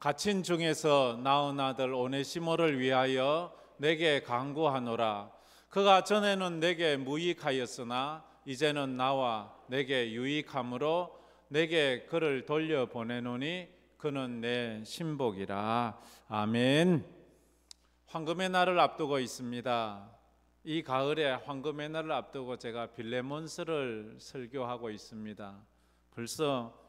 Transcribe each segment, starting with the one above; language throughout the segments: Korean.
갇힌 중에서 낳은 아들 오네시모를 위하여 내게 간구하노라. 그가 전에는 내게 무익하였으나 이제는 나와 내게 유익함으로 내게 그를 돌려보내노니 그는 내 신복이라. 아멘. 황금의 날을 앞두고 있습니다. 이 가을에 황금의 날을 앞두고 제가 빌레몬스를 설교하고 있습니다. 벌써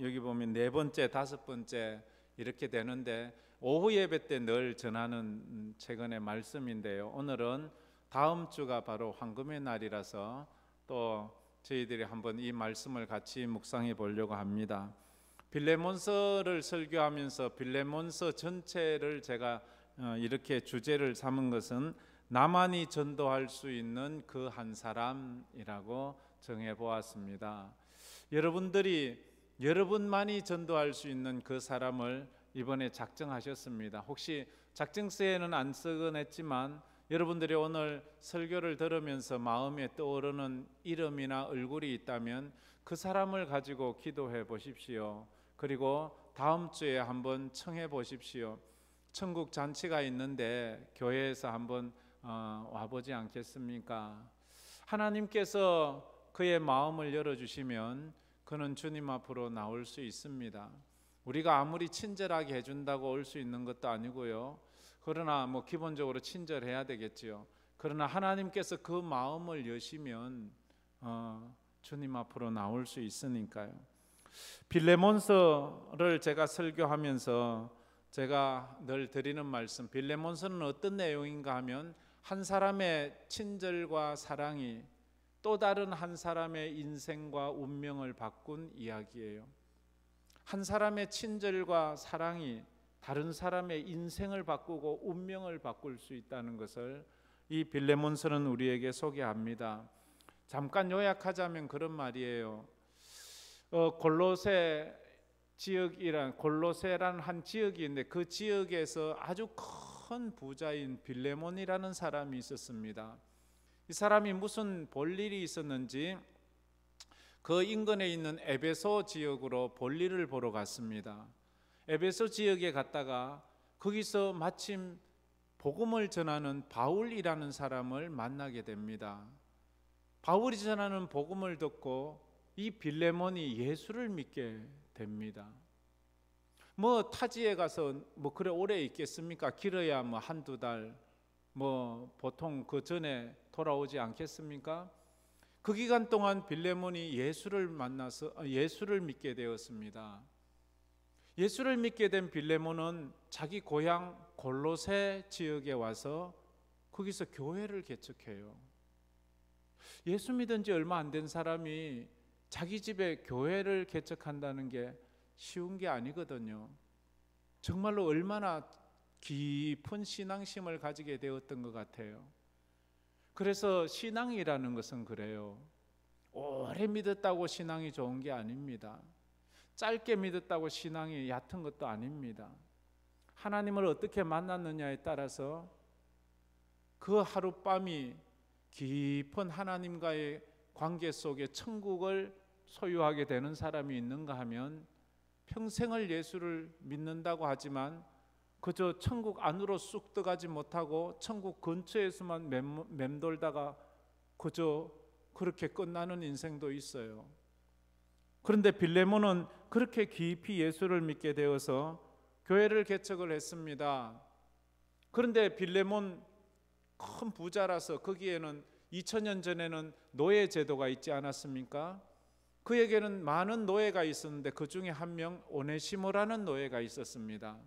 여기 보면 네 번째, 다섯 번째 이렇게 되는데 오후 예배 때 늘 전하는 최근의 말씀인데요. 오늘은 다음 주가 바로 황금의 날이라서 또 저희들이 한번 이 말씀을 같이 묵상해 보려고 합니다. 빌레몬서를 설교하면서 빌레몬서 전체를 제가 이렇게 주제를 삼은 것은 나만이 전도할 수 있는 그 한 사람이라고 정해 보았습니다. 여러분만이 전도할 수 있는 그 사람을 이번에 작정하셨습니다. 혹시 작정서에는 안 쓰곤 했지만 여러분들이 오늘 설교를 들으면서 마음에 떠오르는 이름이나 얼굴이 있다면 그 사람을 가지고 기도해 보십시오. 그리고 다음 주에 한번 청해 보십시오. 천국 잔치가 있는데 교회에서 한번 와보지 않겠습니까? 하나님께서 그의 마음을 열어주시면 그는 주님 앞으로 나올 수 있습니다. 우리가 아무리 친절하게 해준다고 올 수 있는 것도 아니고요. 그러나 기본적으로 친절해야 되겠지요. 그러나 하나님께서 그 마음을 여시면 주님 앞으로 나올 수 있으니까요. 빌레몬서를 제가 설교하면서 제가 늘 드리는 말씀, 빌레몬서는 어떤 내용인가 하면 한 사람의 친절과 사랑이 또 다른 한 사람의 인생과 운명을 바꾼 이야기예요. 한 사람의 친절과 사랑이 다른 사람의 인생을 바꾸고 운명을 바꿀 수 있다는 것을 이 빌레몬서는 우리에게 소개합니다. 잠깐 요약하자면 그런 말이에요. 골로새라는 한 지역이 있는데 그 지역에서 아주 큰 부자인 빌레몬이라는 사람이 있었습니다. 이 사람이 무슨 볼일이 있었는지 그 인근에 있는 에베소 지역으로 볼일을 보러 갔습니다. 에베소 지역에 갔다가 거기서 마침 복음을 전하는 바울이라는 사람을 만나게 됩니다. 바울이 전하는 복음을 듣고 이 빌레몬이 예수를 믿게 됩니다. 타지에 가서 그래 오래 있겠습니까? 길어야 한두 달, 보통 그 전에 돌아오지 않겠습니까? 그 기간 동안 빌레몬이 예수를 만나서 예수를 믿게 되었습니다. 예수를 믿게 된 빌레몬은 자기 고향 골로새 지역에 와서 거기서 교회를 개척해요. 예수 믿은 지 얼마 안 된 사람이 자기 집에 교회를 개척한다는 게 쉬운 게 아니거든요. 정말로 얼마나 깊은 신앙심을 가지게 되었던 것 같아요. 그래서 신앙이라는 것은 그래요. 오래 믿었다고 신앙이 좋은 게 아닙니다. 짧게 믿었다고 신앙이 얕은 것도 아닙니다. 하나님을 어떻게 만났느냐에 따라서 그 하룻밤이 깊은 하나님과의 관계 속에 천국을 소유하게 되는 사람이 있는가 하면 평생을 예수를 믿는다고 하지만 그저 천국 안으로 쑥 들어가지 못하고 천국 근처에서만 맴돌다가 그저 그렇게 끝나는 인생도 있어요. 그런데 빌레몬은 그렇게 깊이 예수를 믿게 되어서 교회를 개척을 했습니다. 그런데 빌레몬 큰 부자라서 거기에는 2000년 전에는 노예 제도가 있지 않았습니까? 그에게는 많은 노예가 있었는데 그 중에 한 명 오네시모라는 노예가 있었습니다.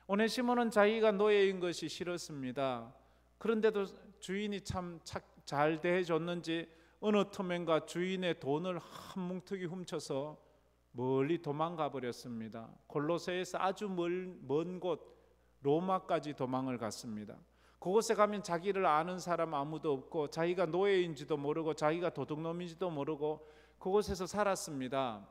오네시모는 자기가 노예인 것이 싫었습니다. 그런데도 주인이 참 잘 대해줬는지 어느 틈엔가 주인의 돈을 한 뭉텅이 훔쳐서 멀리 도망가 버렸습니다. 골로새에서 아주 먼 곳 로마까지 도망을 갔습니다. 그곳에 가면 자기를 아는 사람 아무도 없고 자기가 노예인지도 모르고 자기가 도둑놈인지도 모르고 그곳에서 살았습니다.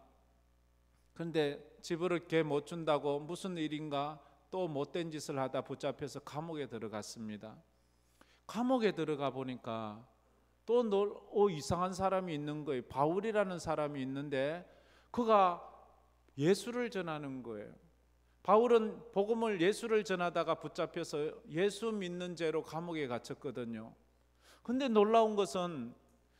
그런데 집을 개 못 준다고 무슨 일인가 또 못된 짓을 하다 붙잡혀서 감옥에 들어갔습니다. 감옥에 들어가 보니까 또 이상한 사람이 있는 거예요. 바울이라는 사람이 있는데 그가 예수를 전하는 거예요. 바울은 복음을 예수를 전하다가 붙잡혀서 예수 믿는 죄로 감옥에 갇혔거든요. 근데 놀라운 것은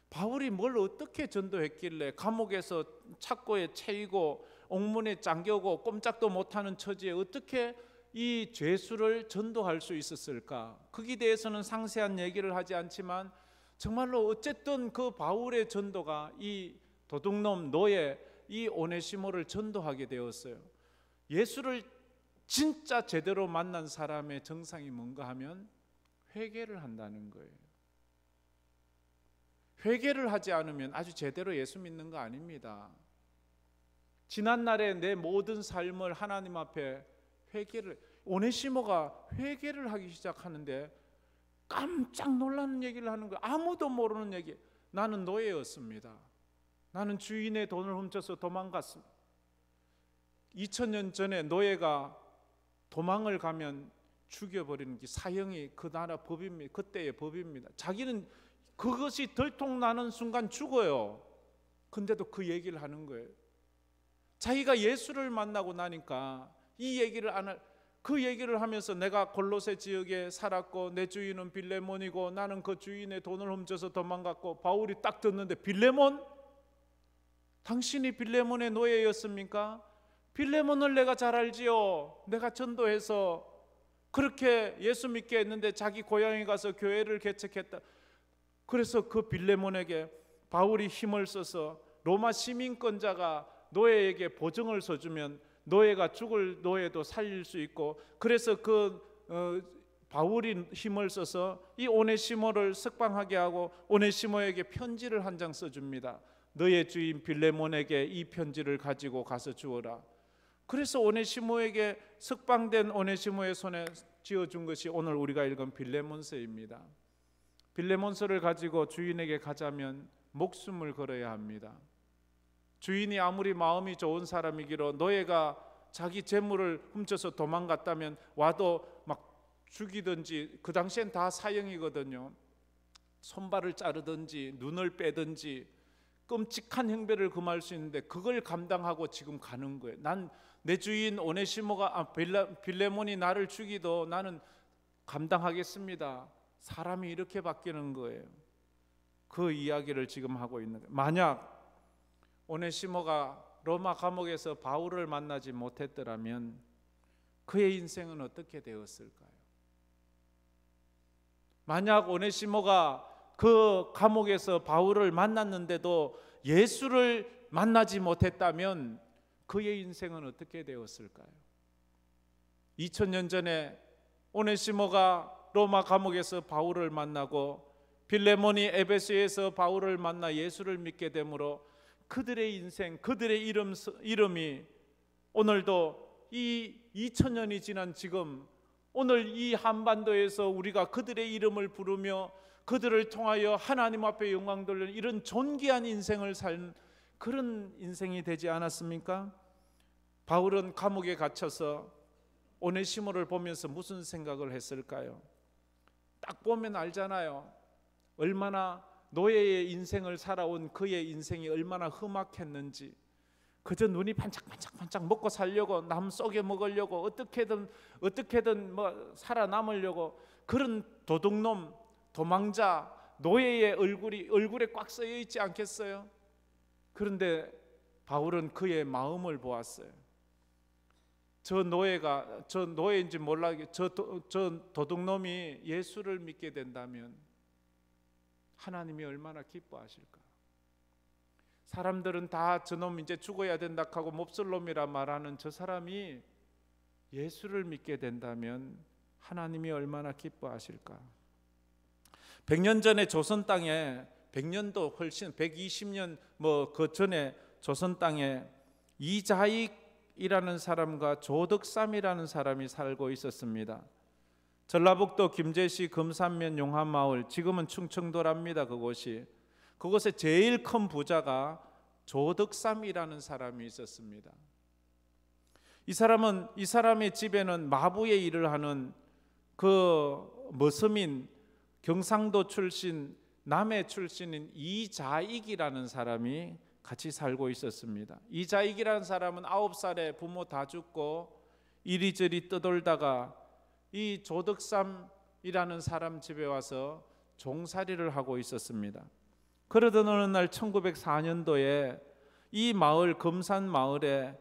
바울이 뭘 어떻게 전도했길래 감옥에서 착고에 채이고 옥문에 잠겨고 꼼짝도 못하는 처지에 어떻게 이 죄수를 전도할 수 있었을까? 거기에 대해서는 상세한 얘기를 하지 않지만 정말로 어쨌든 그 바울의 전도가 이 도둑놈 노예 이 오네시모를 전도하게 되었어요. 예수를 진짜 제대로 만난 사람의 정상이 뭔가 하면 회개를 한다는 거예요. 회개를 하지 않으면 아주 제대로 예수 믿는 거 아닙니다. 지난날에 내 모든 삶을 하나님 앞에 오네시모가 회개를 하기 시작하는데 깜짝 놀라는 얘기를 하는 거예요. 아무도 모르는 얘기. 나는 노예였습니다. 나는 주인의 돈을 훔쳐서 도망갔습니다. 2000년 전에 노예가 도망을 가면 죽여버리는 게 사형이 그 나라 법입니다. 그때의 법입니다. 자기는 그것이 들통나는 순간 죽어요. 근데도 그 얘기를 하는 거예요. 자기가 예수를 만나고 나니까 이 얘기를 그 얘기를 하면서 내가 골로새 지역에 살았고 내 주인은 빌레몬이고 나는 그 주인의 돈을 훔쳐서 도망갔고, 바울이 딱 듣는데 빌레몬? 당신이 빌레몬의 노예였습니까? 빌레몬을 내가 잘 알지요. 내가 전도해서 그렇게 예수 믿게 했는데 자기 고향에 가서 교회를 개척했다. 그래서 그 빌레몬에게 바울이 힘을 써서 로마 시민권자가 노예에게 보증을 서주면 노예가 죽을 노예도 살릴 수 있고, 그래서 바울이 힘을 써서 이 오네시모를 석방하게 하고 오네시모에게 편지를 한 장 써줍니다. 너의 주인 빌레몬에게 이 편지를 가지고 가서 주어라. 그래서 오네시모에게 석방된 오네시모의 손에 쥐어준 것이 오늘 우리가 읽은 빌레몬서입니다. 빌레몬서를 가지고 주인에게 가자면 목숨을 걸어야 합니다. 주인이 아무리 마음이 좋은 사람이기로 노예가 자기 재물을 훔쳐서 도망갔다면 와도 막 죽이든지, 그 당시엔 다 사형이거든요. 손발을 자르든지 눈을 빼든지 끔찍한 형벌을 금할 수 있는데 그걸 감당하고 지금 가는 거예요. 난 내 주인 오네시모가 빌레몬이 나를 죽이도 나는 감당하겠습니다. 사람이 이렇게 바뀌는 거예요. 그 이야기를 지금 하고 있는 거예요. 만약 오네시모가 로마 감옥에서 바울을 만나지 못했더라면 그의 인생은 어떻게 되었을까요? 만약 오네시모가 그 감옥에서 바울을 만났는데도 예수를 만나지 못했다면 그의 인생은 어떻게 되었을까요? 2000년 전에 오네시모가 로마 감옥에서 바울을 만나고 빌레몬이 에베소에서 바울을 만나 예수를 믿게 되므로 그들의 인생, 그들의 이름이 오늘도 이 2000년이 지난 지금 오늘 이 한반도에서 우리가 그들의 이름을 부르며 그들을 통하여 하나님 앞에 영광 돌리는 이런 존귀한 인생을 산 그런 인생이 되지 않았습니까? 바울은 감옥에 갇혀서 오네시모를 보면서 무슨 생각을 했을까요? 딱 보면 알잖아요. 얼마나 노예의 인생을 살아온 그의 인생이 얼마나 험악했는지. 그저 눈이 반짝반짝 먹고 살려고, 남 쏘게 먹으려고, 어떻게든 뭐 살아남으려고 그런 도둑놈, 도망자, 노예의 얼굴에 꽉 쓰여 있지 않겠어요? 그런데 바울은 그의 마음을 보았어요. 저 노예인지 몰라, 저 도둑놈이 예수를 믿게 된다면 하나님이 얼마나 기뻐하실까? 사람들은 다 저놈 이제 죽어야 된다 하고 몹쓸 놈이라 말하는 저 사람이 예수를 믿게 된다면 하나님이 얼마나 기뻐하실까? 100년 전에 조선 땅에, 100년도 훨씬 120년 그 전에 조선 땅에 이자익이라는 사람과 조덕삼이라는 사람이 살고 있었습니다. 전라북도 김제시 금산면 용한마을, 지금은 충청도랍니다. 그곳에 제일 큰 부자가 조덕삼이라는 사람이 있었습니다. 이 사람의 집에는 마부의 일을 하는 그 머슴인 경상도 출신, 남해 출신인 이자익이라는 사람이 같이 살고 있었습니다. 이자익이라는 사람은 9살에 부모 다 죽고 이리저리 떠돌다가 이 조덕삼이라는 사람 집에 와서 종살이를 하고 있었습니다. 그러던 어느 날 1904년도에 이 마을, 금산 마을에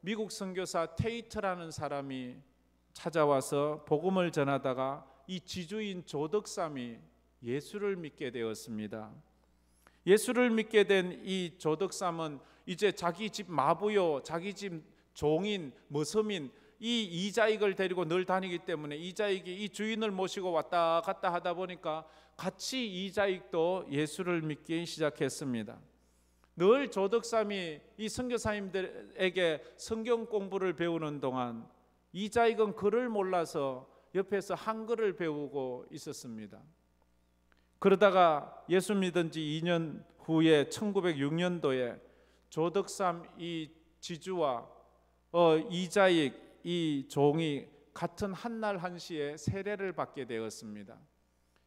미국 선교사 테이트라는 사람이 찾아와서 복음을 전하다가 이 지주인 조덕삼이 예수를 믿게 되었습니다. 예수를 믿게 된 이 조덕삼은 이제 자기 집 마부요, 자기 집 종인, 머슴인 이 이자익을 데리고 늘 다니기 때문에 이자익이 이 주인을 모시고 왔다 갔다 하다 보니까 같이 이자익도 예수를 믿기 시작했습니다. 늘 조덕삼이 이 선교사님들에게 성경 공부를 배우는 동안 이자익은 글을 몰라서 옆에서 한글을 배우고 있었습니다. 그러다가 예수 믿은 지 2년 후에 1906년도에 조덕삼 이 지주와 이자익 이 종이 같은 한날 한시에 세례를 받게 되었습니다.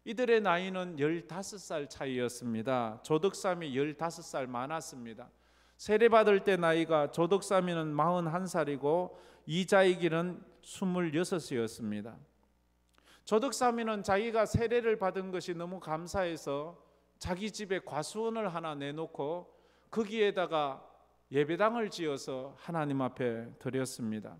이들의 나이는 15살 차이였습니다. 조덕삼이 15살 많았습니다. 세례받을 때 나이가 조덕삼이는 41살이고 이자익이는 26이었습니다. 조덕삼이는 자기가 세례를 받은 것이 너무 감사해서 자기 집에 과수원을 하나 내놓고 거기에다가 예배당을 지어서 하나님 앞에 드렸습니다.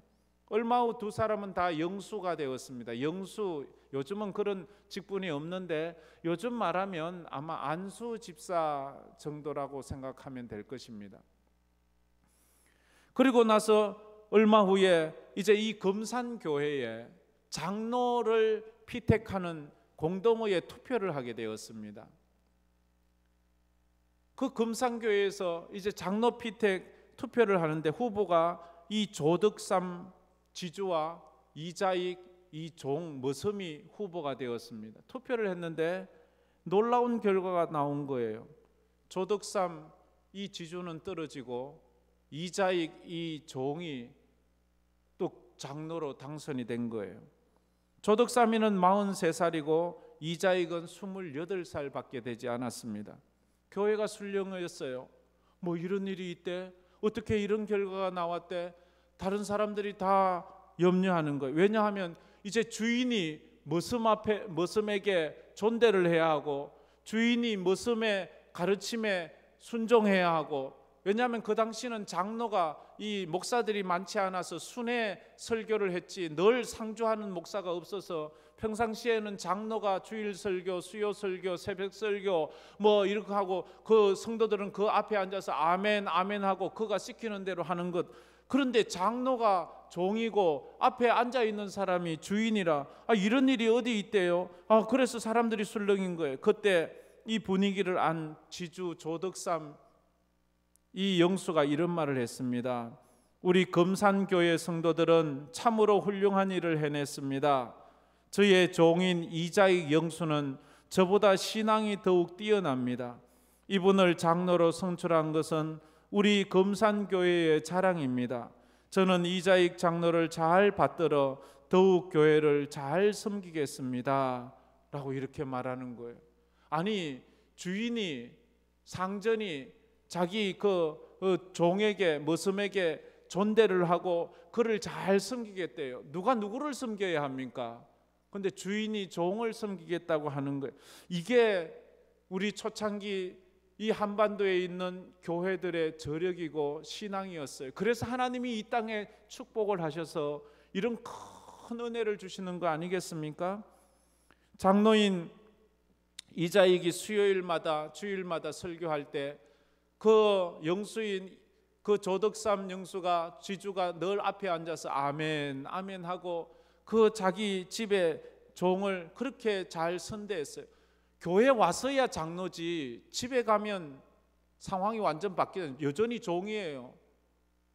얼마 후 두 사람은 다 영수가 되었습니다. 영수, 요즘은 그런 직분이 없는데 요즘 말하면 아마 안수 집사 정도라고 생각하면 될 것입니다. 그리고 나서 얼마 후에 이제 이 금산교회에 장로를 피택하는 공동의회 투표를 하게 되었습니다. 그 금산교회에서 이제 장로 피택 투표를 하는데 후보가 이 조덕삼 지주와 이자익 이 종 머슴이 후보가 되었습니다. 투표를 했는데 놀라운 결과가 나온 거예요. 조덕삼 이 지주는 떨어지고 이자익 이 종이 또 장로로 당선이 된 거예요. 조덕삼이는 43살이고 이자익은 28살밖에 되지 않았습니다. 교회가 술렁였어요. 뭐 이런 일이 있대? 어떻게 이런 결과가 나왔대? 다른 사람들이 다 염려하는 거예요. 왜냐하면 이제 주인이 머슴에게 존대를 해야 하고 주인이 머슴의 가르침에 순종해야 하고, 왜냐하면 그 당시는 장로가 이 목사들이 많지 않아서 순회 설교를 했지 늘 상주하는 목사가 없어서 평상시에는 장로가 주일 설교, 수요 설교, 새벽 설교 뭐 이렇게 하고 그 성도들은 그 앞에 앉아서 아멘 아멘 하고 그가 시키는 대로 하는 것. 그런데 장로가 종이고 앞에 앉아 있는 사람이 주인이라 이런 일이 어디 있대요? 그래서 사람들이 술렁인 거예요. 그때 이 분위기를 안 지주 조덕삼 이 영수가 이런 말을 했습니다. 우리 금산교회 성도들은 참으로 훌륭한 일을 해냈습니다. 저의 종인 이자익 영수는 저보다 신앙이 더욱 뛰어납니다. 이분을 장로로 선출한 것은 우리 금산교회의 자랑입니다. 저는 이자익 장로를 잘 받들어 더욱 교회를 잘 섬기겠습니다 라고 이렇게 말하는 거예요. 아니 주인이 상전이 자기 그 종에게 머슴에게 존대를 하고 그를 잘 섬기겠대요. 누가 누구를 섬겨야 합니까? 근데 주인이 종을 섬기겠다고 하는 거예요. 이게 우리 초창기 이 한반도에 있는 교회들의 저력이고 신앙이었어요. 그래서 하나님이 이 땅에 축복을 하셔서 이런 큰 은혜를 주시는 거 아니겠습니까? 장로인 이자익이 수요일마다 주일마다 설교할 때 그 영수인 그 조덕삼 영수가 지주가 늘 앞에 앉아서 아멘 아멘 하고 그 자기 집에 종을 그렇게 잘 선대했어요. 교회 와서야 장로지 집에 가면 상황이 완전 바뀌는, 여전히 종이에요.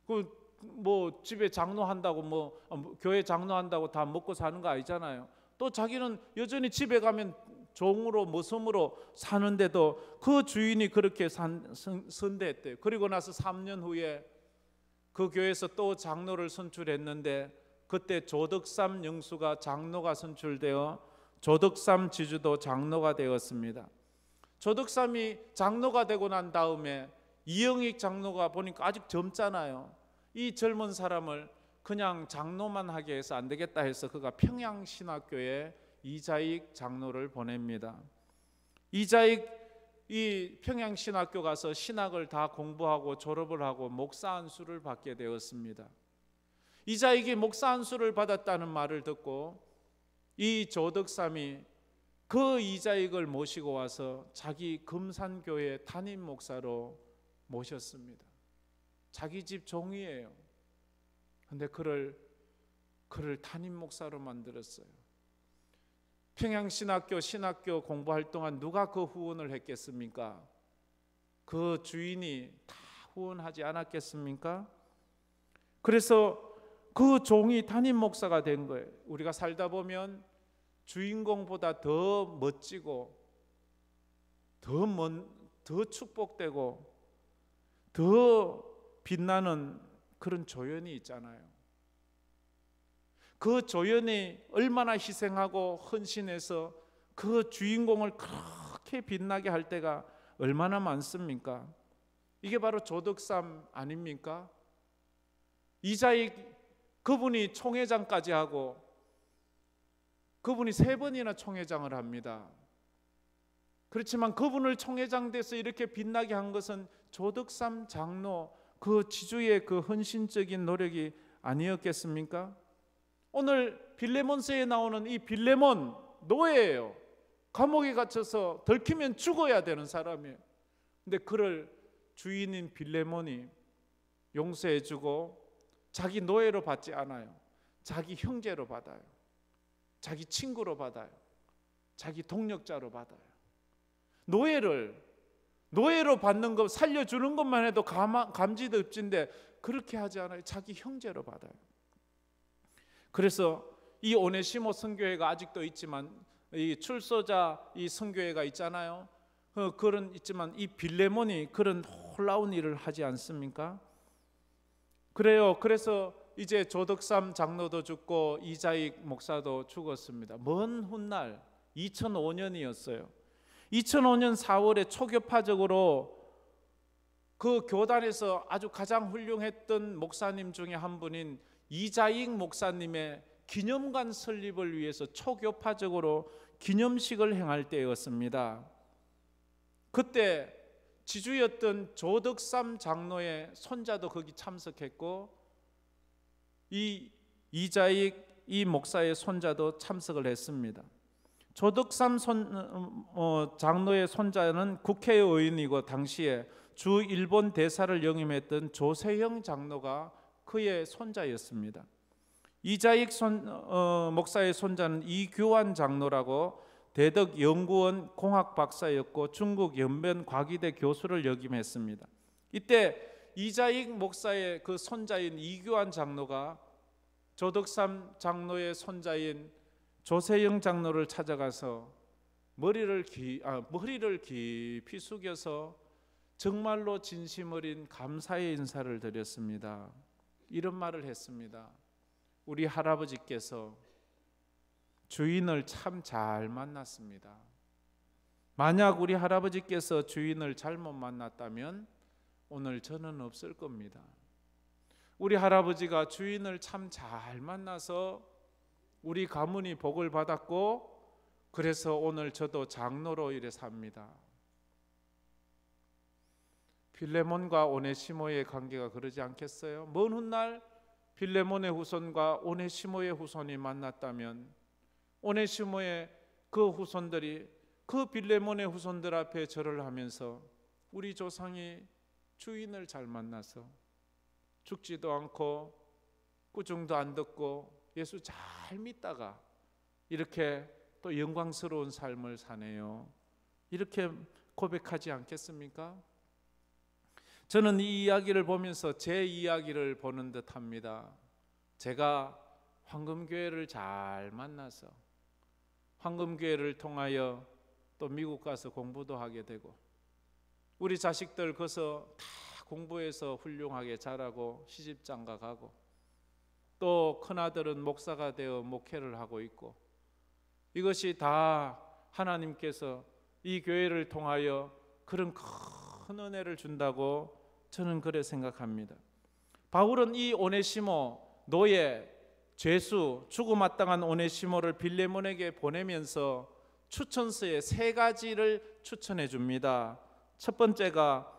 그 뭐 집에 장로한다고 뭐 교회 장로한다고 다 먹고 사는 거 아니잖아요. 또 자기는 여전히 집에 가면 종으로 머슴으로 사는데도 그 주인이 그렇게 선대했대요. 그리고 나서 3년 후에 그 교회에서 또 장로를 선출했는데 그때 조덕삼 영수가 장로가 선출되어 조덕삼 지주도 장로가 되었습니다. 조덕삼이 장로가 되고 난 다음에 이영익 장로가 보니까 아직 젊잖아요. 이 젊은 사람을 그냥 장로만 하게 해서 안 되겠다 해서 그가 평양신학교에 이자익 장로를 보냅니다. 이자익 이 평양신학교 가서 신학을 다 공부하고 졸업을 하고 목사 안수를 받게 되었습니다. 이자익이 목사 안수를 받았다는 말을 듣고 이 조덕삼이 그 이자익을 모시고 와서 자기 금산교회 담임 목사로 모셨습니다. 자기 집 종이에요. 근데 그를 담임 목사로 만들었어요. 평양신학교 신학교 공부할 동안 누가 그 후원을 했겠습니까? 그 주인이 다 후원하지 않았겠습니까? 그래서 그 종이 담임 목사가 된 거예요. 우리가 살다 보면 주인공보다 더 멋지고 더 축복되고 더 빛나는 그런 조연이 있잖아요. 그 조연이 얼마나 희생하고 헌신해서 그 주인공을 그렇게 빛나게 할 때가 얼마나 많습니까? 이게 바로 조덕삼 아닙니까? 이자익 그분이 총회장까지 하고 그분이 3번이나 총회장을 합니다. 그렇지만 그분을 총회장 돼서 이렇게 빛나게 한 것은 조덕삼 장로 그 지주의 그 헌신적인 노력이 아니었겠습니까? 오늘 빌레몬서에 나오는 이 빌레몬 노예예요. 감옥에 갇혀서 들키면 죽어야 되는 사람이에요. 근데 그를 주인인 빌레몬이 용서해주고 자기 노예로 받지 않아요. 자기 형제로 받아요. 자기 친구로 받아요. 자기 동력자로 받아요. 노예로 받는 것, 살려주는 것만 해도 감지덕진데 그렇게 하지 않아요. 자기 형제로 받아요. 그래서 이 오네시모 선교회가 아직도 있지만 이 출소자 이 선교회가 있잖아요. 그런 있지만 이 빌레몬이 그런 놀라운 일을 하지 않습니까? 그래요. 그래서 이제 조덕삼 장로도 죽고 이자익 목사도 죽었습니다. 먼 훗날 2005년이었어요. 2005년 4월에 초교파적으로 그 교단에서 아주 가장 훌륭했던 목사님 중에 한 분인 이자익 목사님의 기념관 설립을 위해서 초교파적으로 기념식을 행할 때였습니다. 그때 지주였던 조덕삼 장로의 손자도 거기 참석했고 이 이자익 이 목사의 손자도 참석을 했습니다. 조덕삼 장로의 손자는 국회의원이고 당시에 주 일본 대사를 역임했던 조세형 장로가 그의 손자였습니다. 이자익 목사의 손자는 이규환 장로라고 대덕연구원 공학 박사였고 중국 연변 과기대 교수를 역임했습니다. 이때 이자익 목사의 그 손자인 이규환 장로가 조덕삼 장로의 손자인 조세영 장로를 찾아가서 머리를 깊이 숙여서 정말로 진심 어린 감사의 인사를 드렸습니다. 이런 말을 했습니다. 우리 할아버지께서 주인을 참 잘 만났습니다. 만약 우리 할아버지께서 주인을 잘못 만났다면 오늘 저는 없을 겁니다. 우리 할아버지가 주인을 참 잘 만나서 우리 가문이 복을 받았고 그래서 오늘 저도 장로로 이래 삽니다. 빌레몬과 오네시모의 관계가 그러지 않겠어요? 먼 훗날 빌레몬의 후손과 오네시모의 후손이 만났다면 오네시모의 그 후손들이 그 빌레몬의 후손들 앞에 절을 하면서 우리 조상이 주인을 잘 만나서 죽지도 않고 꾸중도 안 듣고 예수 잘 믿다가 이렇게 또 영광스러운 삶을 사네요. 이렇게 고백하지 않겠습니까? 저는 이 이야기를 보면서 제 이야기를 보는 듯합니다. 제가 황금교회를 잘 만나서 황금교회를 통하여 또 미국 가서 공부도 하게 되고 우리 자식들 거기서 다 공부해서 훌륭하게 자라고 시집장가 가고 또 큰아들은 목사가 되어 목회를 하고 있고 이것이 다 하나님께서 이 교회를 통하여 그런 큰 은혜를 준다고 저는 그래 생각합니다. 바울은 이 오네시모 노예, 죄수, 죽음마땅한 오네시모를 빌레몬에게 보내면서 추천서에 3가지를 추천해 줍니다. 첫 번째가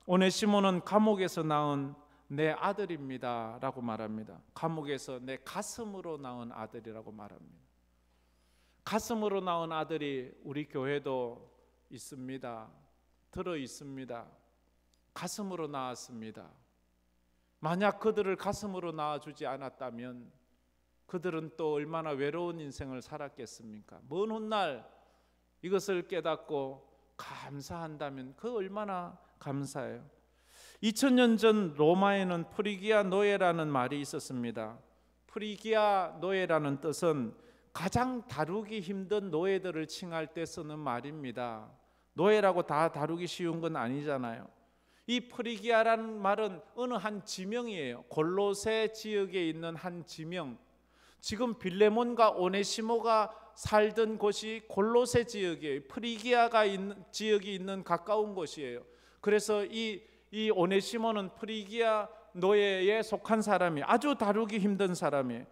오네시모는 감옥에서 낳은 내 아들입니다 라고 말합니다. 감옥에서 내 가슴으로 낳은 아들이라고 말합니다. 가슴으로 낳은 아들이 우리 교회도 있습니다. 들어 있습니다. 가슴으로 낳았습니다. 만약 그들을 가슴으로 낳아주지 않았다면 그들은 또 얼마나 외로운 인생을 살았겠습니까? 먼 훗날 이것을 깨닫고 감사한다면 그 얼마나 감사해요. 2000년 전 로마에는 프리기아 노예라는 말이 있었습니다. 프리기아 노예라는 뜻은 가장 다루기 힘든 노예들을 칭할 때 쓰는 말입니다. 노예라고 다 다루기 쉬운 건 아니잖아요. 이 프리기아라는 말은 어느 한 지명이에요. 골로새 지역에 있는 한 지명. 지금 빌레몬과 오네시모가 살던 곳이 골로새 지역이에요. 프리기아가 있는 지역이 있는 가까운 곳이에요. 그래서 이 오네시모는 프리기아 노예에 속한 사람이 아주 다루기 힘든 사람이에요.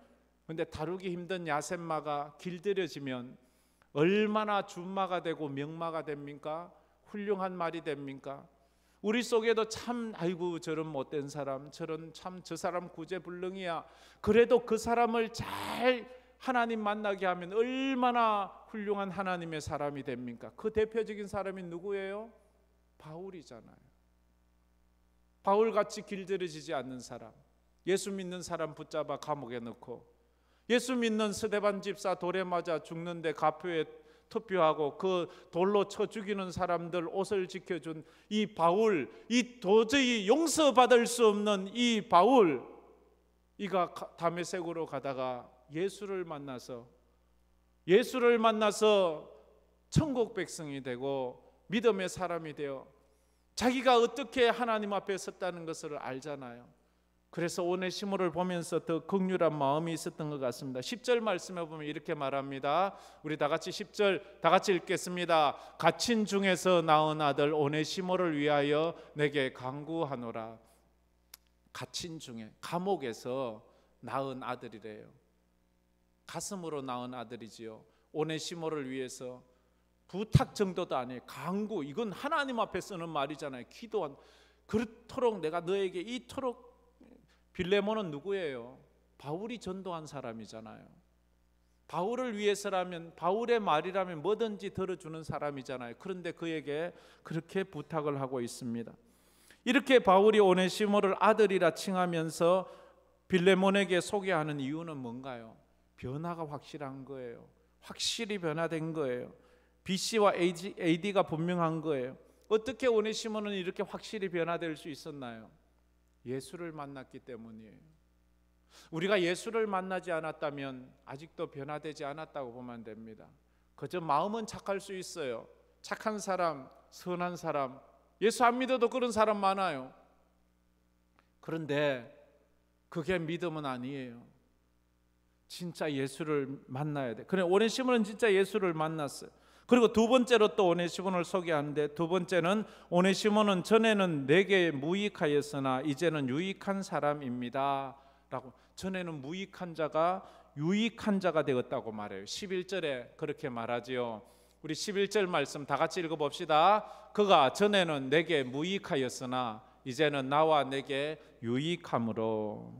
그런데 다루기 힘든 야센마가 길들여지면 얼마나 준마가 되고 명마가 됩니까? 훌륭한 말이 됩니까? 우리 속에도 참 아이고 저런 못된 사람, 저런 참 저 사람 구제불능이야. 그래도 그 사람을 잘 하나님 만나게 하면 얼마나 훌륭한 하나님의 사람이 됩니까? 그 대표적인 사람이 누구예요? 바울이잖아요. 바울같이 길들여지지 않는 사람, 예수 믿는 사람 붙잡아 감옥에 넣고 예수 믿는 스데반 집사 돌에 맞아 죽는데 가표에 투표하고 그 돌로 쳐 죽이는 사람들 옷을 지켜준 이 바울, 이 도저히 용서받을 수 없는 이 바울, 이가 다메섹으로 가다가 예수를 만나서 천국 백성이 되고 믿음의 사람이 되어 자기가 어떻게 하나님 앞에 섰다는 것을 알잖아요. 그래서 오네시모를 보면서 더 긍휼한 마음이 있었던 것 같습니다. 10절 말씀에 보면 이렇게 말합니다. 우리 다 같이 10절 다 같이 읽겠습니다. 갇힌 중에서 낳은 아들 오네시모를 위하여 내게 간구하노라. 갇힌 중에, 감옥에서 낳은 아들이래요. 가슴으로 낳은 아들이지요. 오네시모를 위해서 부탁 정도도 아니에요. 간구, 이건 하나님 앞에 쓰는 말이잖아요. 기도한, 그렇도록 내가 너에게 이토록. 빌레몬은 누구예요? 바울이 전도한 사람이잖아요. 바울을 위해서라면, 바울의 말이라면 뭐든지 들어주는 사람이잖아요. 그런데 그에게 그렇게 부탁을 하고 있습니다. 이렇게 바울이 오네시모를 아들이라 칭하면서 빌레몬에게 소개하는 이유는 뭔가요? 변화가 확실한 거예요. 확실히 변화된 거예요. BC와 AD가 분명한 거예요. 어떻게 오네시모는 이렇게 확실히 변화될 수 있었나요? 예수를 만났기 때문이에요. 우리가 예수를 만나지 않았다면 아직도 변화되지 않았다고 보면 됩니다. 그저 마음은 착할 수 있어요. 착한 사람, 선한 사람, 예수 안 믿어도 그런 사람 많아요. 그런데 그게 믿음은 아니에요. 진짜 예수를 만나야 돼. 그래, 오네시모는 진짜 예수를 만났어요. 그리고 두 번째로 또 오네시모를 소개하는데, 두 번째는 오네시모는 전에는 내게 무익하였으나 이제는 유익한 사람입니다 라고. 전에는 무익한 자가 유익한 자가 되었다고 말해요. 11절에 그렇게 말하지요. 우리 11절 말씀 다 같이 읽어봅시다. 그가 전에는 내게 무익하였으나 이제는 나와 내게 유익함으로.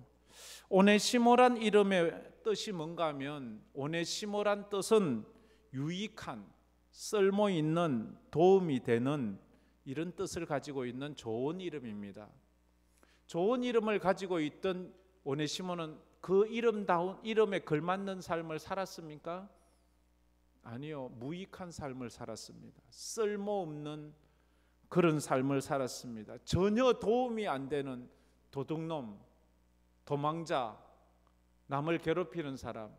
오네시모란 이름의 뜻이 뭔가 하면, 오네시모란 뜻은 유익한, 쓸모 있는, 도움이 되는, 이런 뜻을 가지고 있는 좋은 이름입니다. 좋은 이름을 가지고 있던 오네시모는 그 이름다운, 이름에 걸맞는 삶을 살았습니까? 아니요, 무익한 삶을 살았습니다. 쓸모없는 그런 삶을 살았습니다. 전혀 도움이 안 되는 도둑놈, 도망자, 남을 괴롭히는 사람.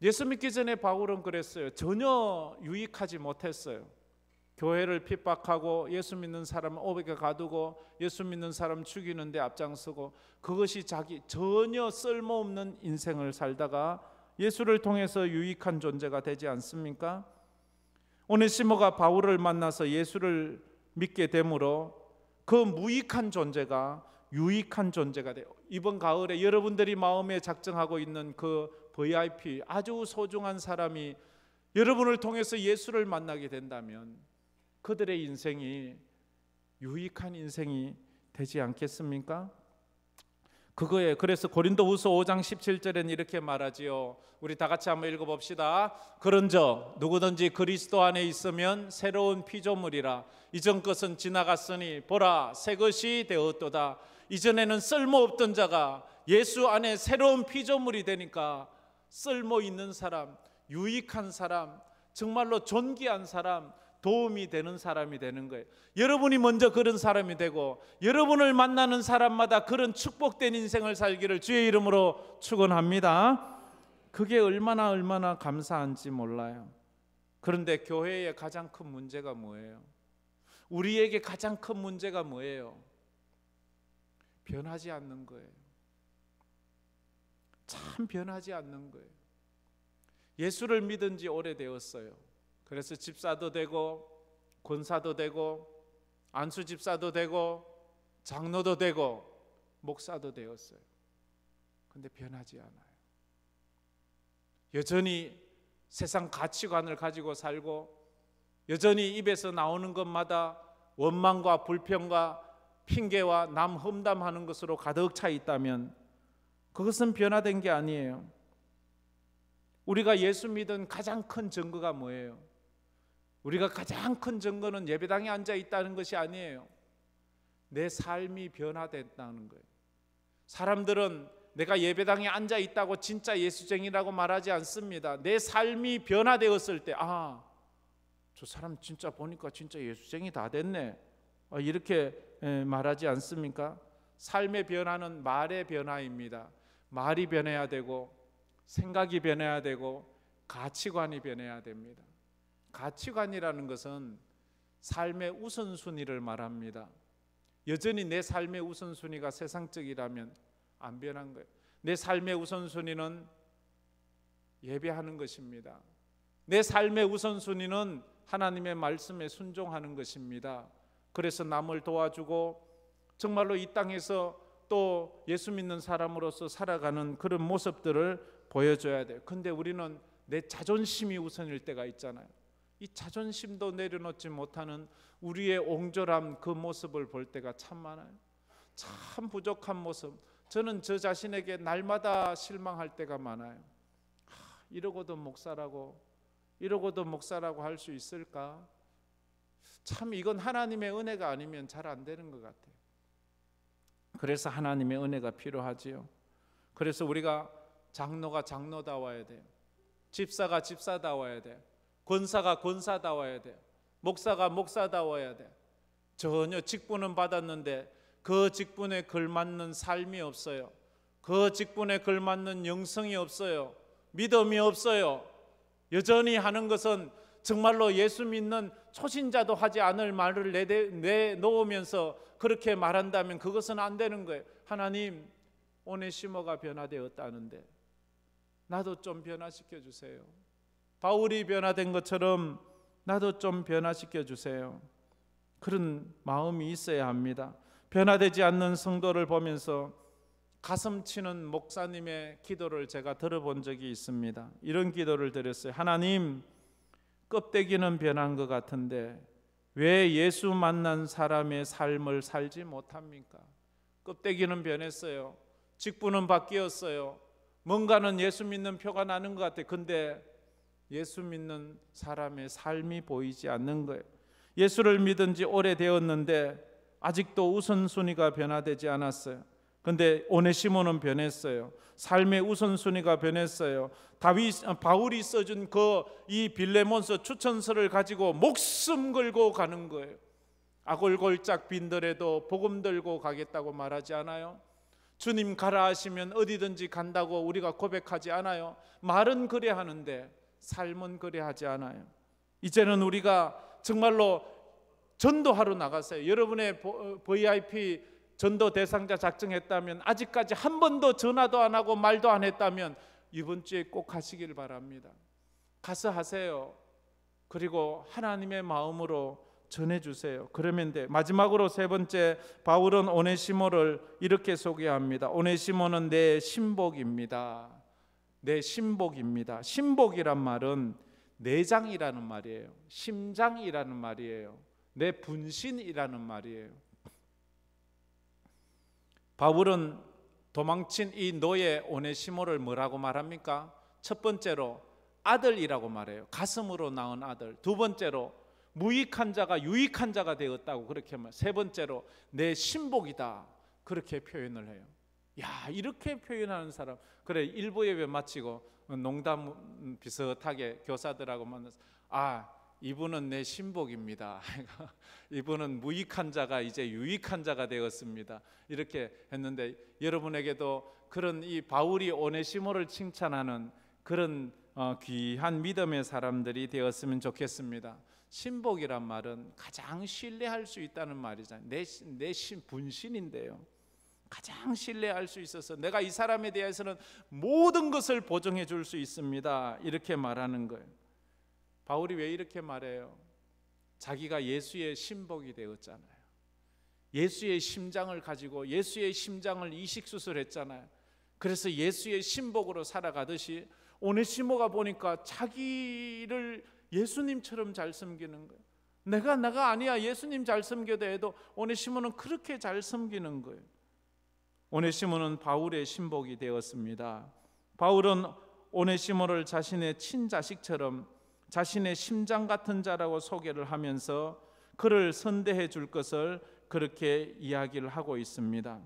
예수 믿기 전에 바울은 그랬어요. 전혀 유익하지 못했어요. 교회를 핍박하고 예수 믿는 사람 오백에 가두고 예수 믿는 사람 죽이는데 앞장서고, 그것이 자기 전혀 쓸모없는 인생을 살다가 예수를 통해서 유익한 존재가 되지 않습니까? 오네시모가 바울을 만나서 예수를 믿게 되므로 그 무익한 존재가 유익한 존재가 돼요. 이번 가을에 여러분들이 마음에 작정하고 있는 그 VIP, 아주 소중한 사람이 여러분을 통해서 예수를 만나게 된다면 그들의 인생이 유익한 인생이 되지 않겠습니까? 그거에 그래서 고린도후서 5장 17절에는 이렇게 말하지요. 우리 다 같이 한번 읽어봅시다. 그런즉 누구든지 그리스도 안에 있으면 새로운 피조물이라. 이전 것은 지나갔으니 보라 새 것이 되었도다. 이전에는 쓸모없던 자가 예수 안에 새로운 피조물이 되니까 쓸모 있는 사람, 유익한 사람, 정말로 존귀한 사람, 도움이 되는 사람이 되는 거예요. 여러분이 먼저 그런 사람이 되고 여러분을 만나는 사람마다 그런 축복된 인생을 살기를 주의 이름으로 축원합니다. 그게 얼마나 감사한지 몰라요. 그런데 교회의 가장 큰 문제가 뭐예요? 우리에게 가장 큰 문제가 뭐예요? 변하지 않는 거예요. 참 변하지 않는 거예요. 예수를 믿은 지 오래되었어요. 그래서 집사도 되고 권사도 되고 안수 집사도 되고 장로도 되고 목사도 되었어요. 근데 변하지 않아요. 여전히 세상 가치관을 가지고 살고 여전히 입에서 나오는 것마다 원망과 불평과 핑계와 남 험담하는 것으로 가득 차 있다면 그것은 변화된 게 아니에요. 우리가 예수 믿은 가장 큰 증거가 뭐예요? 우리가 가장 큰 증거는 예배당에 앉아 있다는 것이 아니에요. 내 삶이 변화됐다는 거예요. 사람들은 내가 예배당에 앉아 있다고 진짜 예수쟁이라고 말하지 않습니다. 내 삶이 변화되었을 때 저 사람 진짜 보니까 진짜 예수쟁이 다 됐네, 이렇게 말하지 않습니까? 삶의 변화는 말의 변화입니다. 말이 변해야 되고 생각이 변해야 되고 가치관이 변해야 됩니다. 가치관이라는 것은 삶의 우선순위를 말합니다. 여전히 내 삶의 우선순위가 세상적이라면 안 변한 거예요. 내 삶의 우선순위는 예배하는 것입니다. 내 삶의 우선순위는 하나님의 말씀에 순종하는 것입니다. 그래서 남을 도와주고 정말로 이 땅에서 또 예수 믿는 사람으로서 살아가는 그런 모습들을 보여줘야 돼요. 근데 우리는 내 자존심이 우선일 때가 있잖아요. 이 자존심도 내려놓지 못하는 우리의 옹졸함, 그 모습을 볼 때가 참 많아요. 참 부족한 모습. 저는 저 자신에게 날마다 실망할 때가 많아요. 이러고도 목사라고 할 수 있을까? 참 이건 하나님의 은혜가 아니면 잘 안 되는 것 같아요. 그래서 하나님의 은혜가 필요하지요. 그래서 우리가 장로가 장로다워야 돼요. 집사가 집사다워야 돼요. 권사가 권사다워야 돼요. 목사가 목사다워야 돼요. 전혀 직분은 받았는데 그 직분에 걸맞는 삶이 없어요. 그 직분에 걸맞는 영성이 없어요. 믿음이 없어요. 여전히 하는 것은 정말로 예수 믿는 초신자도 하지 않을 말을 내놓으면서 그렇게 말한다면 그것은 안 되는 거예요. 하나님, 오네시모가 변화되었다는데 나도 좀 변화시켜 주세요. 바울이 변화된 것처럼 나도 좀 변화시켜 주세요. 그런 마음이 있어야 합니다. 변화되지 않는 성도를 보면서 가슴 치는 목사님의 기도를 제가 들어본 적이 있습니다. 이런 기도를 드렸어요. 하나님, 껍데기는 변한 것 같은데 왜 예수 만난 사람의 삶을 살지 못합니까? 껍데기는 변했어요. 직분은 바뀌었어요. 뭔가는 예수 믿는 표가 나는 것 같아요. 근데 예수 믿는 사람의 삶이 보이지 않는 거예요. 예수를 믿은 지 오래되었는데 아직도 우선순위가 변화되지 않았어요. 근데 오네시모는 변했어요. 삶의 우선순위가 변했어요. 바울이 써준 이 빌레몬서 추천서를 가지고 목숨 걸고 가는 거예요. 아골골짝 빈들에도 복음 들고 가겠다고 말하지 않아요? 주님 가라 하시면 어디든지 간다고 우리가 고백하지 않아요? 말은 그래 하는데 삶은 그래 하지 않아요. 이제는 우리가 정말로 전도하러 나갔어요. 여러분의 VIP 전도 대상자 작정했다면 아직까지 한 번도 전화도 안 하고 말도 안 했다면 이번 주에 꼭 하시길 바랍니다. 가서 하세요. 그리고 하나님의 마음으로 전해주세요. 그러면 돼. 마지막으로 세 번째, 바울은 오네시모를 이렇게 소개합니다. 오네시모는 내 신복입니다. 내 신복입니다. 신복이란 말은 내장이라는 말이에요. 심장이라는 말이에요. 내 분신이라는 말이에요. 바울은 도망친 이 노예 오네시모를 뭐라고 말합니까? 첫 번째로 아들이라고 말해요. 가슴으로 낳은 아들. 두 번째로 무익한 자가 유익한 자가 되었다고 그렇게 말. 세 번째로 내 신복이다 그렇게 표현을 해요. 야, 이렇게 표현하는 사람. 그래, 일부 예배 마치고 농담 비슷하게 교사들하고 만나서 이분은 내 신복입니다. 이분은 무익한 자가 이제 유익한 자가 되었습니다. 이렇게 했는데 여러분에게도 그런 이 바울이 오네시모를 칭찬하는 그런 귀한 믿음의 사람들이 되었으면 좋겠습니다. 신복이란 말은 가장 신뢰할 수 있다는 말이잖아요. 내 분신인데요. 가장 신뢰할 수 있어서 내가 이 사람에 대해서는 모든 것을 보증해 줄 수 있습니다. 이렇게 말하는 거예요. 바울이 왜 이렇게 말해요? 자기가 예수의 신복이 되었잖아요. 예수의 심장을 가지고 예수의 심장을 이식수술했잖아요. 그래서 예수의 신복으로 살아가듯이 오네시모가 보니까 자기를 예수님처럼 잘 섬기는 거예요. 내가 아니야, 예수님 잘 섬겨도 해도 오네시모는 그렇게 잘 섬기는 거예요. 오네시모는 바울의 신복이 되었습니다. 바울은 오네시모를 자신의 친자식처럼 자신의 심장 같은 자라고 소개를 하면서 그를 선대해 줄 것을 그렇게 이야기를 하고 있습니다.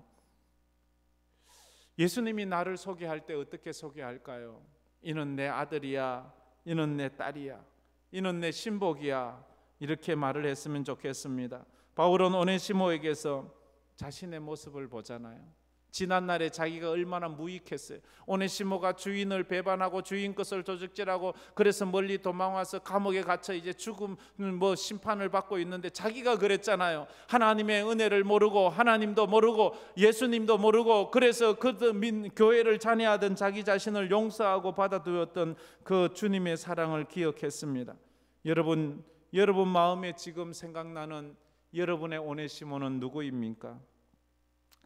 예수님이 나를 소개할 때 어떻게 소개할까요? 이는 내 아들이야, 이는 내 딸이야, 이는 내 신복이야, 이렇게 말을 했으면 좋겠습니다. 바울은 오네시모에게서 자신의 모습을 보잖아요. 지난날에 자기가 얼마나 무익했어요. 오네시모가 주인을 배반하고 주인 것을 도적질하고 그래서 멀리 도망와서 감옥에 갇혀 이제 죽음 심판을 받고 있는데 자기가 그랬잖아요. 하나님의 은혜를 모르고 하나님도 모르고 예수님도 모르고 그래서 교회를 잔해하던 자기 자신을 용서하고 받아두었던 그 주님의 사랑을 기억했습니다. 여러분 마음에 지금 생각나는 여러분의 오네시모는 누구입니까?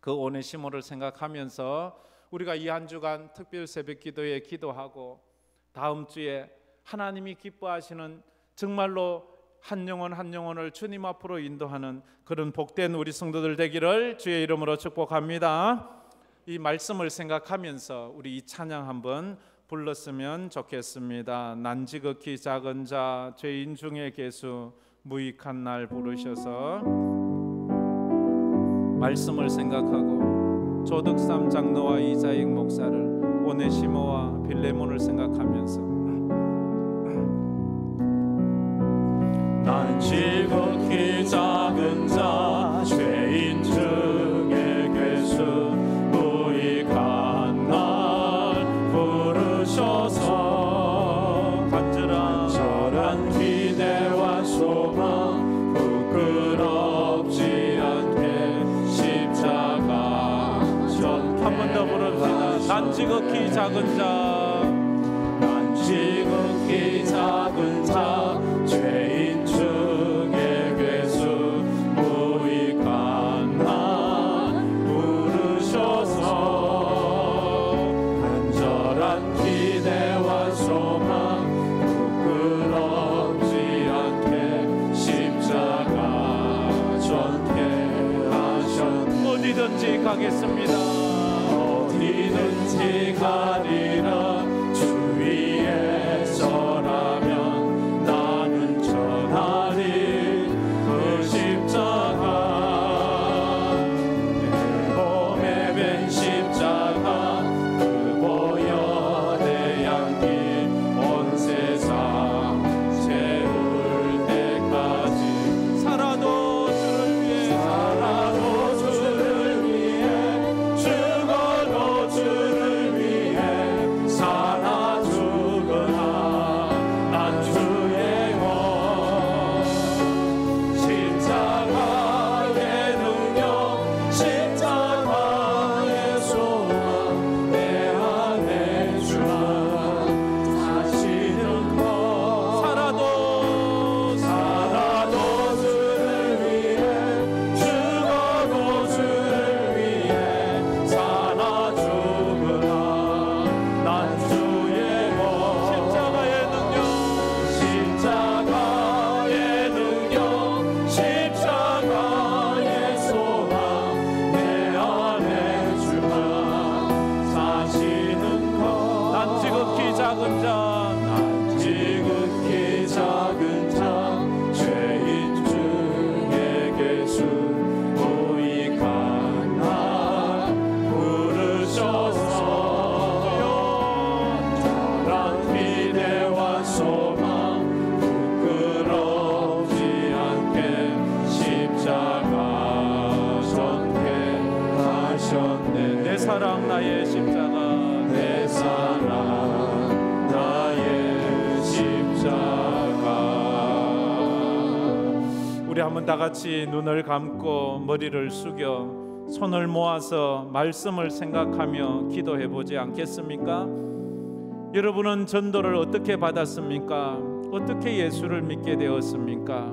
그 오네시모를 생각하면서 우리가 이 한 주간 특별 새벽 기도에 기도하고 다음 주에 하나님이 기뻐하시는 정말로 한 영혼 한 영혼을 주님 앞으로 인도하는 그런 복된 우리 성도들 되기를 주의 이름으로 축복합니다. 이 말씀을 생각하면서 우리 이 찬양 한번 불렀으면 좋겠습니다. 난 지극히 작은 자 죄인 중에 계수 무익한 날 부르셔서 말씀을 생각하고 조득삼 장로와 이자익 목사를 오네시모와 빌레몬을 생각하면서 난 지극히 작은 자 죄인 중에 괴수 무익한 날 부르셔서 간절한 기대와 소망 부끄럽지 않게 십자가 전 한 번 더 부릅시다. 난 지극히 작은 자, 난 지극히 작은 자 죄인 중에 괴수 무익한 날 부르셔서 간절한 기대와 소망 부끄럽지 않게 십자가 전케 하셨네. 어디든지 가겠습니다. 어디든지 가리라 주 위에 서라면 나는 전하리 그 십자가 내 몸에 밴 십자가 그 보혈의 향기 온 세상 채울 때까지 살아도 주를 위해 살아도 주를 위해 죽어도 주를 위해 아시는 것 난 지극히 작은 자 난 지극히 작은 자 죄인 중에 계수 무익한 날 부르셔서 자랑 미래와 소망 부끄럽지 않게 십자가 전개하셨네. 내 사랑 나의 십자가 내 사랑 나의 십자가. 우리 한번 다 같이 눈을 감고 머리를 숙여 손을 모아서 말씀을 생각하며 기도해 보지 않겠습니까? 여러분은 전도를 어떻게 받았습니까? 어떻게 예수를 믿게 되었습니까?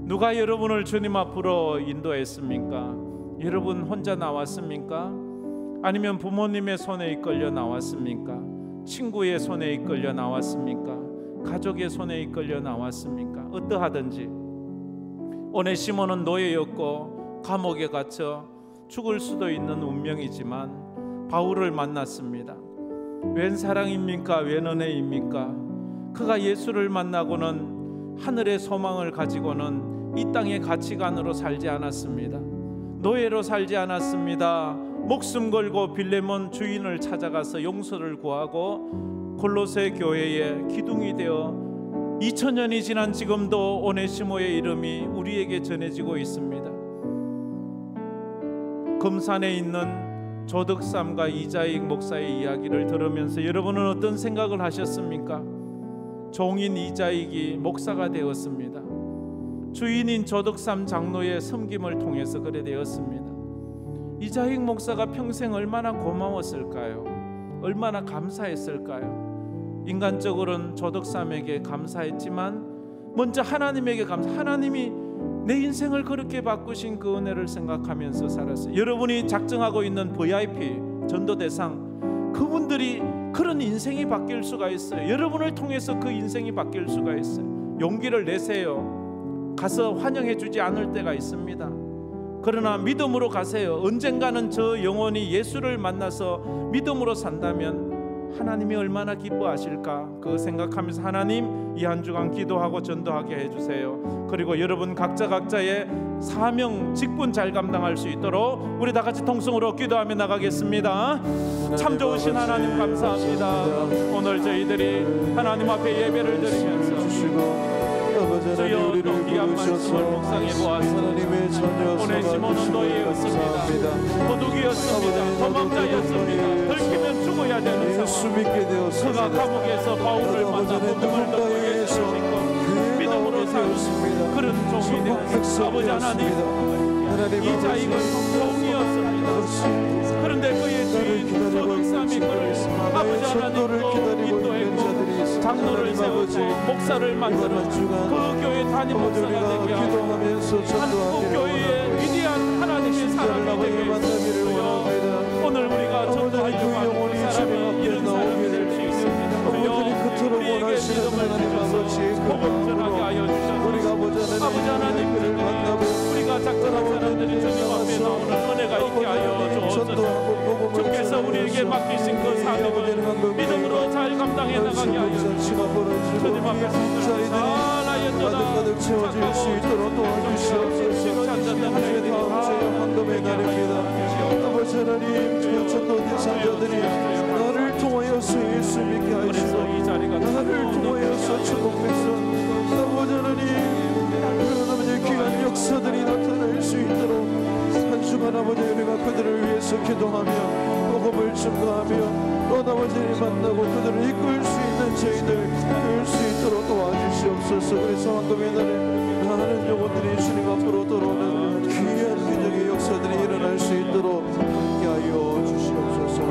누가 여러분을 주님 앞으로 인도했습니까? 여러분 혼자 나왔습니까? 아니면 부모님의 손에 이끌려 나왔습니까? 친구의 손에 이끌려 나왔습니까? 가족의 손에 이끌려 나왔습니까? 어떠하든지 오네시모는 노예였고 감옥에 갇혀 죽을 수도 있는 운명이지만 바울을 만났습니다. 웬 사랑입니까? 웬 은혜입니까? 그가 예수를 만나고는 하늘의 소망을 가지고는 이 땅의 가치관으로 살지 않았습니다. 노예로 살지 않았습니다. 목숨 걸고 빌레몬 주인을 찾아가서 용서를 구하고 골로새 교회의 기둥이 되어 2000년이 지난 지금도 오네시모의 이름이 우리에게 전해지고 있습니다. 금산에 있는 조덕삼과 이자익 목사의 이야기를 들으면서 여러분은 어떤 생각을 하셨습니까? 종인 이자익이 목사가 되었습니다. 주인인 조덕삼 장로의 섬김을 통해서 그래 되었습니다. 이자익 목사가 평생 얼마나 고마웠을까요? 얼마나 감사했을까요? 인간적으로는 조덕삼에게 감사했지만 먼저 하나님에게 하나님이 내 인생을 그렇게 바꾸신 그 은혜를 생각하면서 살았어요. 여러분이 작정하고 있는 VIP 전도 대상 그분들이 그런 인생이 바뀔 수가 있어요. 여러분을 통해서 그 인생이 바뀔 수가 있어요. 용기를 내세요. 가서 환영해 주지 않을 때가 있습니다. 그러나 믿음으로 가세요. 언젠가는 저 영혼이 예수를 만나서 믿음으로 산다면 하나님이 얼마나 기뻐하실까 그거 생각하면서 하나님 이 한 주간 기도하고 전도하게 해주세요. 그리고 여러분 각자의 사명 직분 잘 감당할 수 있도록 우리 다 같이 통성으로 기도하며 나가겠습니다. 참 좋으신 하나님 감사합니다. 오늘 저희들이 하나님 앞에 예배를 드리면서 주여 또 귀한 말씀을 묵상해 보았습니다. 오네시모는 노예였습니다. 도둑이었습니다. 도망자였습니다. 들키면 죽어야 되는 상황. 그가 감옥에서 바울을 만나 복음을 듣고 예수를 믿고 믿음으로 사는 그런 종이 되었습니다. 아버지 하나님 이자익은 종이었습니다. 그런데 그의 주인 조덕삼이 그를 아버지 하나님도 인도했고 장로를 세우고 목사를 만들어 그 교회 담임 목사가 되게 하고 한국 교회의 위대한 하나님의 사람이 되게 해주시고요. 오늘 우리가 전도하려고 하는 그 사람이 이런 사람이 될 수 있습니다. 주여 우리에게 믿음을 주셔서 복음 전하게 하여 주셔서 아버지 하나님 우리가 작정한 사람들이 주님 앞에 나오는 은혜가 있게 하여 주옵소서. 주께서 우리에게 맡기신 그 사명을 믿음으로 잘 감당해 나가게 하여 주시고 주님 앞에 가득 채워질 수 있도록 도와주시옵소서. 하늘의 다음 주의 황금의 날입니다. 아버지 하나님 주 전도 대상자들이 나를 통하여서 예수 믿게 하시고 나를 통하여서 천국 백성 아버지 하나님 그런 아버지의 귀한 역사들이 나타날 수 있도록 한 주간 아버지 우리가 그들을 위해서 기도하며 복음을 증거하며 또 아버지를 만나고 그들을 이끌 수 있는 저희들 될 수 있도록 도와주시옵소서. 그래서 황금의 날에 많은 영혼들이 주님 앞으로 돌아오는 귀한 기적의 역사들이 일어날 수 있도록 함께하여 주시옵소서.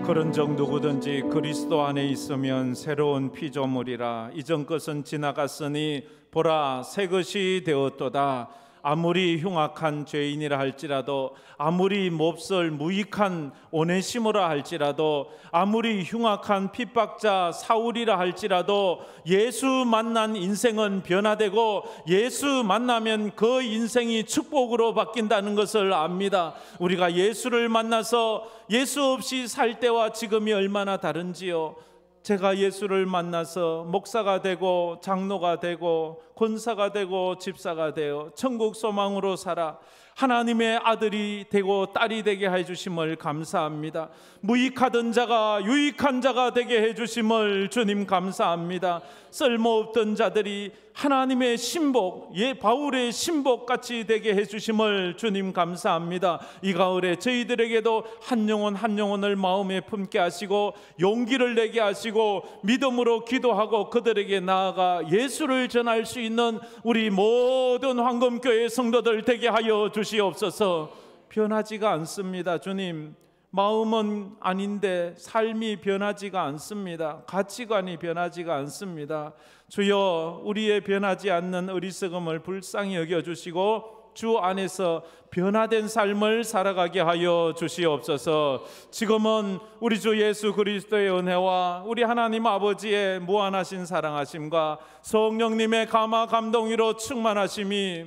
그런즉 누구든지 그리스도 안에 있으면 새로운 피조물이라 이전 것은 지나갔으니 보라 새 것이 되었도다. 아무리 흉악한 죄인이라 할지라도, 아무리 몹쓸 무익한 오네시모라 할지라도, 아무리 흉악한 핍박자 사울이라 할지라도 예수 만난 인생은 변화되고 예수 만나면 그 인생이 축복으로 바뀐다는 것을 압니다. 우리가 예수를 만나서 예수 없이 살 때와 지금이 얼마나 다른지요. 제가 예수를 만나서 목사가 되고 장로가 되고 권사가 되고 집사가 되어 천국 소망으로 살아 하나님의 아들이 되고 딸이 되게 해주심을 감사합니다. 무익하던 자가 유익한 자가 되게 해주심을 주님 감사합니다. 쓸모없던 자들이 하나님의 신복, 바울의 신복같이 되게 해주심을 주님 감사합니다. 이 가을에 저희들에게도 한 영혼 한 영혼을 마음에 품게 하시고 용기를 내게 하시고 믿음으로 기도하고 그들에게 나아가 예수를 전할 수 있는 우리 모든 황금교회 성도들 되게 하여 주시옵소서. 변하지가 않습니다. 주님, 마음은 아닌데 삶이 변하지가 않습니다. 가치관이 변하지가 않습니다. 주여, 우리의 변하지 않는 어리석음을 불쌍히 여겨주시고 주 안에서 변화된 삶을 살아가게 하여 주시옵소서. 지금은 우리 주 예수 그리스도의 은혜와 우리 하나님 아버지의 무한하신 사랑하심과 성령님의 감화 감동으로 충만하심이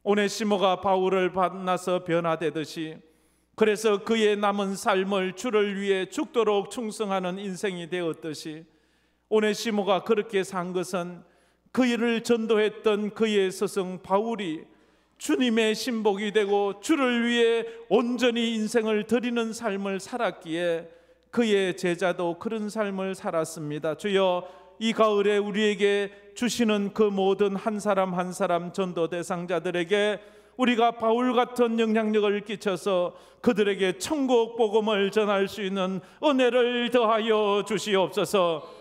오네시모가 바울을 만나서 변화되듯이, 그래서 그의 남은 삶을 주를 위해 죽도록 충성하는 인생이 되었듯이, 오네시모가 그렇게 산 것은 그 일을 전도했던 그의 스승 바울이 주님의 신복이 되고 주를 위해 온전히 인생을 드리는 삶을 살았기에 그의 제자도 그런 삶을 살았습니다. 주여, 이 가을에 우리에게 주시는 그 모든 한 사람 한 사람 전도 대상자들에게 우리가 바울 같은 영향력을 끼쳐서 그들에게 천국 복음을 전할 수 있는 은혜를 더하여 주시옵소서.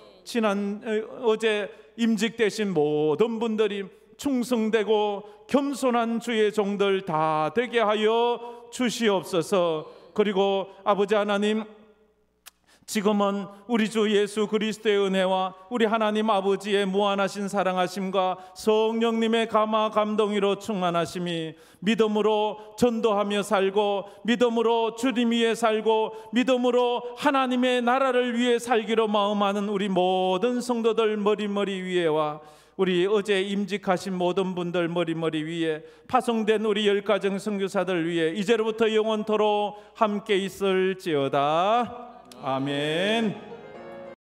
어제 임직되신 모든 분들이 충성되고 겸손한 주의 종들 다 되게 하여 주시옵소서. 그리고 아버지 하나님, 지금은 우리 주 예수 그리스도의 은혜와 우리 하나님 아버지의 무한하신 사랑하심과 성령님의 감화 감동으로 충만하심이 믿음으로 전도하며 살고 믿음으로 주님 위해 살고 믿음으로 하나님의 나라를 위해 살기로 마음하는 우리 모든 성도들 머리머리 위에와 우리 어제 임직하신 모든 분들 머리머리 위에 파송된 우리 열가정 선교사들 위에 이제로부터 영원토록 함께 있을지어다. 아멘.